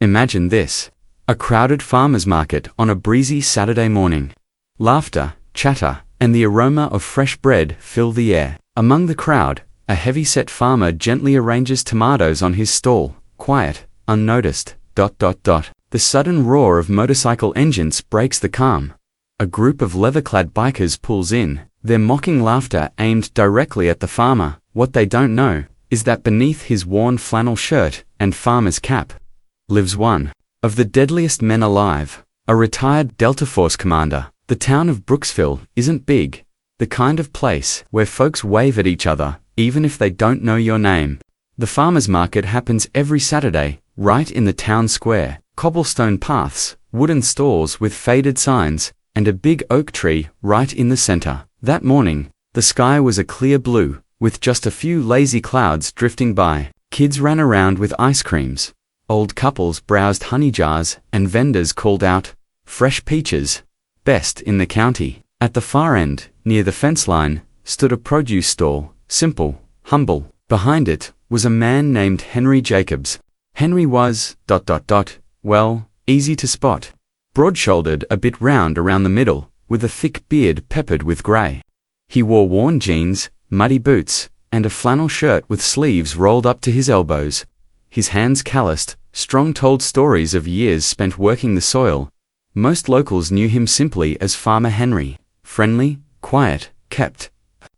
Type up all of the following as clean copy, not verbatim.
Imagine this. A crowded farmer's market on a breezy Saturday morning. Laughter, chatter, and the aroma of fresh bread fill the air. Among the crowd, a heavyset farmer gently arranges tomatoes on his stall, quiet, unnoticed. The sudden roar of motorcycle engines breaks the calm. A group of leather-clad bikers pulls in, their mocking laughter aimed directly at the farmer. What they don't know is that beneath his worn flannel shirt and farmer's cap lives one of the deadliest men alive, a retired Delta Force commander. The town of Brooksville isn't big, the kind of place where folks wave at each other, even if they don't know your name. The farmer's market happens every Saturday, right in the town square. Cobblestone paths, wooden stalls with faded signs, and a big oak tree right in the center. That morning, the sky was a clear blue, with just a few lazy clouds drifting by. Kids ran around with ice creams. Old couples browsed honey jars, and vendors called out, "Fresh peaches, best in the county." At the far end, near the fence line, stood a produce stall, simple, humble. Behind it was a man named Henry Jacobs. Henry was, well, easy to spot. Broad-shouldered, a bit round around the middle, with a thick beard peppered with grey. He wore worn jeans, muddy boots, and a flannel shirt with sleeves rolled up to his elbows. His hands calloused, Strong told stories of years spent working the soil. Most locals knew him simply as Farmer Henry, friendly, quiet, kept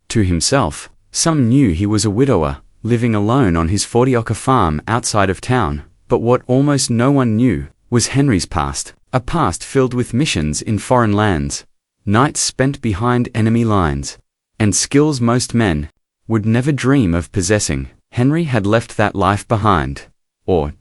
to himself. Some knew he was a widower, living alone on his 40-acre farm outside of town. But what almost no one knew was Henry's past, a past filled with missions in foreign lands, nights spent behind enemy lines, and skills most men would never dream of possessing. Henry had left that life behind. Or,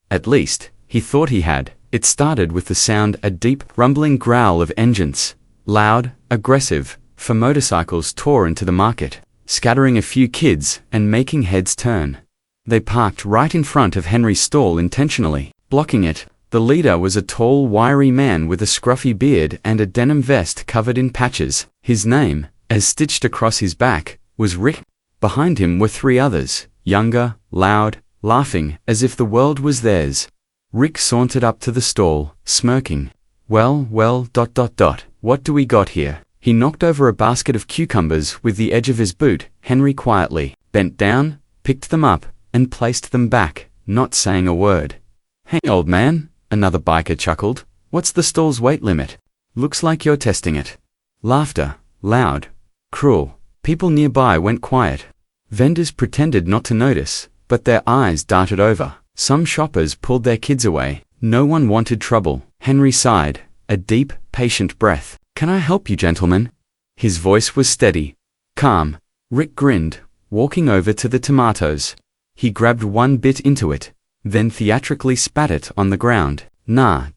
at least, he thought he had. It started with the sound, a deep, rumbling growl of engines, loud, aggressive, for motorcycles tore into the market, scattering a few kids and making heads turn. They parked right in front of Henry's stall intentionally, blocking it. The leader was a tall, wiry man with a scruffy beard and a denim vest covered in patches. His name, as stitched across his back, was Rick. Behind him were three others, younger, loud, laughing as if the world was theirs. Rick sauntered up to the stall, smirking. Well, what do we got here? He knocked over a basket of cucumbers with the edge of his boot. Henry quietly bent down, picked them up, and placed them back, not saying a word. "Hey, old man," another biker chuckled. "What's the stall's weight limit? Looks like you're testing it." Laughter, loud, cruel. People nearby went quiet. Vendors pretended not to notice, but their eyes darted over. Some shoppers pulled their kids away. No one wanted trouble. Henry sighed, a deep, patient breath. "Can I help you, gentlemen?" His voice was steady, calm. Rick grinned, walking over to the tomatoes. He grabbed one, bit into it, then theatrically spat it on the ground. "Nah,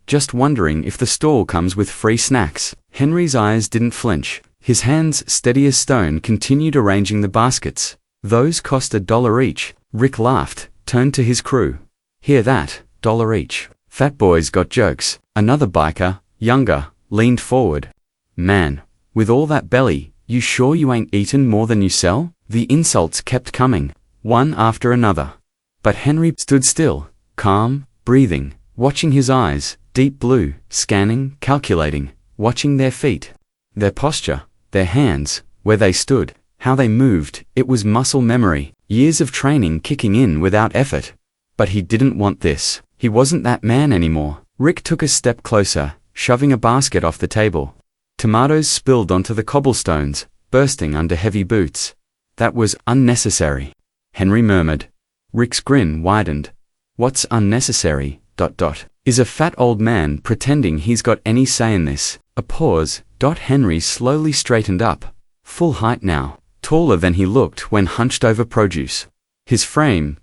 just wondering if the stall comes with free snacks." Henry's eyes didn't flinch. His hands, steady as stone, continued arranging the baskets. "Those cost $1 each." Rick laughed, turned to his crew. "Hear that? $1 each. Fat boys got jokes." Another biker, younger, leaned forward. "Man, with all that belly, you sure you ain't eaten more than you sell?" The insults kept coming, one after another. But Henry stood still, calm, breathing, watching his eyes, deep blue, scanning, calculating, watching their feet, their posture, their hands, where they stood, how they moved. It was muscle memory, years of training kicking in without effort. But he didn't want this. He wasn't that man anymore. Rick took a step closer, shoving a basket off the table. Tomatoes spilled onto the cobblestones, bursting under heavy boots. "That was unnecessary," Henry murmured. Rick's grin widened. "What's unnecessary? Is a fat old man pretending he's got any say in this?" A pause. Henry slowly straightened up, full height now, taller than he looked when hunched over produce. His frame,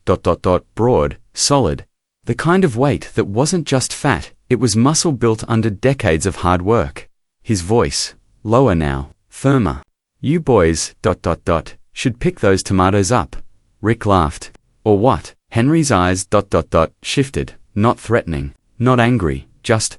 broad, solid, the kind of weight that wasn't just fat, it was muscle built under decades of hard work. His voice, lower now, firmer. "You boys, should pick those tomatoes up." Rick laughed. "Or what?" Henry's eyes, shifted, not threatening, not angry, just,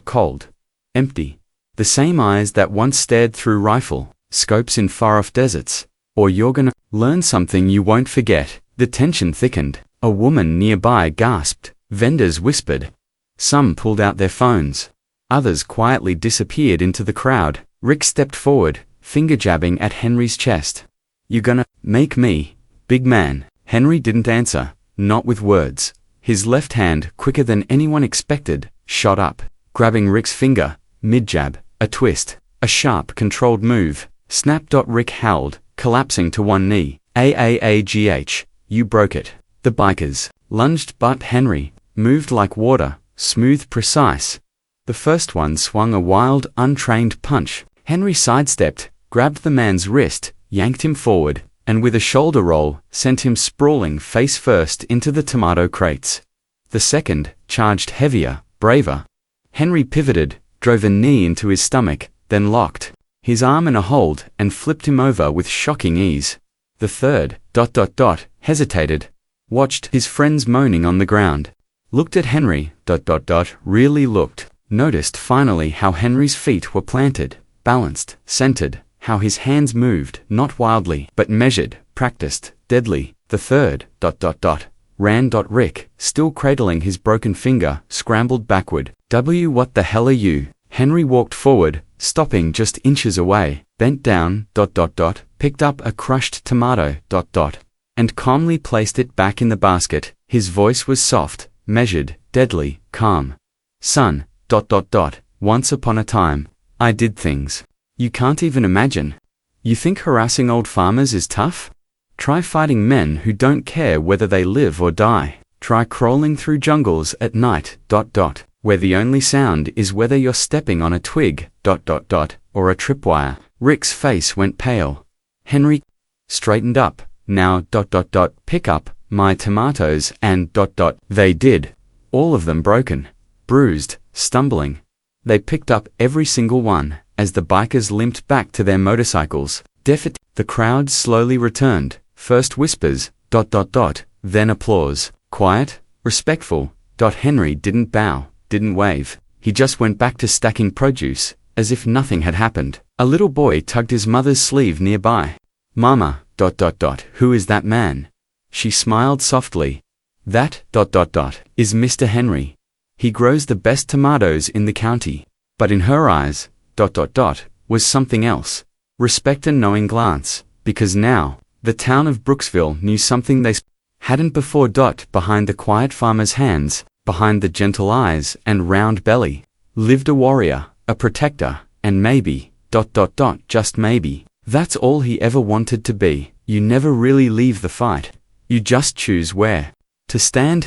cold, empty. The same eyes that once stared through rifle scopes in far-off deserts. "Or you're gonna learn something you won't forget." The tension thickened. A woman nearby gasped, Vendors whispered. Some pulled out their phones. Others quietly disappeared into the crowd. Rick stepped forward, finger jabbing at Henry's chest. You gonna make me, big man? Henry didn't answer, not with words. His left hand, quicker than anyone expected, shot up, grabbing Rick's finger, mid-jab, a twist, a sharp, controlled move. Snap. Rick howled, collapsing to one knee. AAAGH, you broke it. The bikers lunged, but Henry moved like water, smooth, precise. The first one swung a wild, untrained punch. Henry sidestepped, grabbed the man's wrist, yanked him forward, and with a shoulder roll, sent him sprawling face first into the tomato crates. The second charged heavier, braver. Henry pivoted, drove a knee into his stomach, then locked his arm in a hold and flipped him over with shocking ease. The third, hesitated, watched his friends moaning on the ground, looked at Henry, really looked, noticed finally how Henry's feet were planted, balanced, centered, how his hands moved, not wildly, but measured, practiced, deadly. The third, ran. Rick, still cradling his broken finger, scrambled backward. What the hell are you? Henry walked forward, stopping just inches away, bent down, picked up a crushed tomato, and calmly placed it back in the basket. His voice was soft, measured, deadly, calm. Son, once upon a time, I did things you can't even imagine. You think harassing old farmers is tough? Try fighting men who don't care whether they live or die. Try crawling through jungles at night, where the only sound is whether you're stepping on a twig, or a tripwire. Rick's face went pale. Henry straightened up. Now, pick up my tomatoes and They did. All of them broken, bruised, stumbling. They picked up every single one as the bikers limped back to their motorcycles. The crowd slowly returned. First whispers, then applause. Quiet, respectful. Henry didn't bow, didn't wave. He just went back to stacking produce, as if nothing had happened. A little boy tugged his mother's sleeve nearby. Mama, who is that man? She smiled softly. That, is Mr. Henry. He grows the best tomatoes in the county. But in her eyes, was something else. Respect and knowing glance, because now, the town of Brooksville knew something they hadn't before. Behind the quiet farmer's hands, behind the gentle eyes and round belly, lived a warrior, a protector, and maybe, just maybe, that's all he ever wanted to be. You never really leave the fight. You just choose where to stand.